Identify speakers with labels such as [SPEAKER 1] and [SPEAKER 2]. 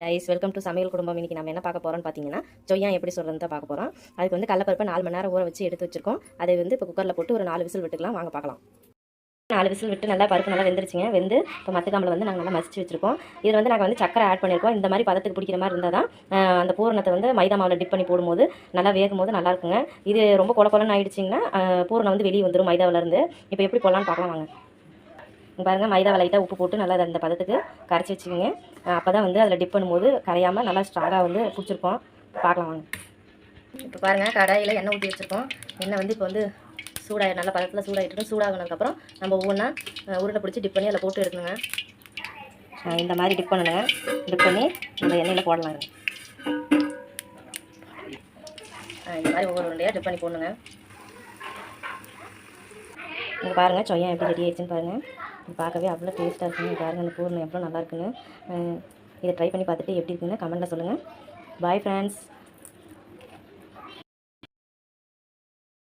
[SPEAKER 1] Guys welcome to சமையல் குடும்பம். இன்னைக்கு நம்ம என்ன பார்க்க போறோம்னு பார்த்தீங்கன்னா சொய்யா எப்படி சொல்றதுன்னு தான் பார்க்க போறோம். அதுக்கு வந்து கடலப்பருப்பு 4 மணி நேரம் ஊற வச்சு எடுத்து வச்சிருக்கோம். அதை வந்து இப்போ குக்கரில் போட்டு ஒரு 4 விசில் விட்டுக்கலாம். வாங்க பார்க்கலாம். 4 விசில் விட்டு நல்லா பருப்பு நல்லா வெந்துருச்சுங்க. வெந்து இப்போ மத்துக்காம்பில் வந்து நாங்கள் நல்லா மசிச்சு வச்சிருக்கோம். இதில் வந்து நாங்கள் வந்து சக்கரை ஆட் பண்ணியிருக்கோம். இந்த மாதிரி பதத்துக்கு பிடிக்கிற மாதிரி இருந்தால் தான் அந்த பூரணத்தை வந்து மைதா மாவில் டிப் பண்ணி போடும்போது நல்லா வேகும் போது நல்லா இருக்குங்க. இது ரொம்ப கொல கொலன்னு ஆயிடுச்சிங்கன்னா பூரணம் வந்து வெளியே வந்துடும் மைதாவிலேருந்து. இப்போ எப்படி போடலான்னு பார்க்கலாம் வாங்க. பாருங்கள், மைதாவை லைட்டாக உப்பு போட்டு நல்லா அந்த பதத்துக்கு கரைச்சி வச்சுக்கோங்க. அப்போ தான் வந்து அதில் டிப் பண்ணும்போது கரையாமல் நல்லா ஸ்ட்ராங்காக வந்து பிடிச்சிருக்கோம். பார்க்கலாம் வாங்க. இப்போ பாருங்கள், கடாயில் எண்ணெய் ஊற்றி வச்சுருக்கோம். எண்ணெய் வந்து இப்போ வந்து சூடாக நல்ல பதத்தில் சூடாகிட்டு சூடாகினதுக்கப்புறம் நம்ம ஒவ்வொன்றா உருண்டை பிடிச்சி டிப் பண்ணி அதில் போட்டு எடுக்கணுங்க. இந்த மாதிரி டிப் பண்ணணுங்க. டிப் பண்ணி இந்த எண்ணெயில் போடலாங்க. இந்த மாதிரி ஒவ்வொரு உருண்டையாக டிப் பண்ணி போடணுங்க. இங்கே பாருங்கள், சொய்யா எப்படி ரெடி ஆயிடுச்சுன்னு பாருங்கள். பார்க்கவே அவ்வளோ டேஸ்ட்டாக இருக்குங்க. பாருங்கள், அந்த பூரணம் எவ்வளோ நல்லா இருக்குன்னு. இதை ட்ரை பண்ணி பார்த்துட்டு எப்படி இருக்குன்னு கமெண்ட்டில் சொல்லுங்கள். Bye friends.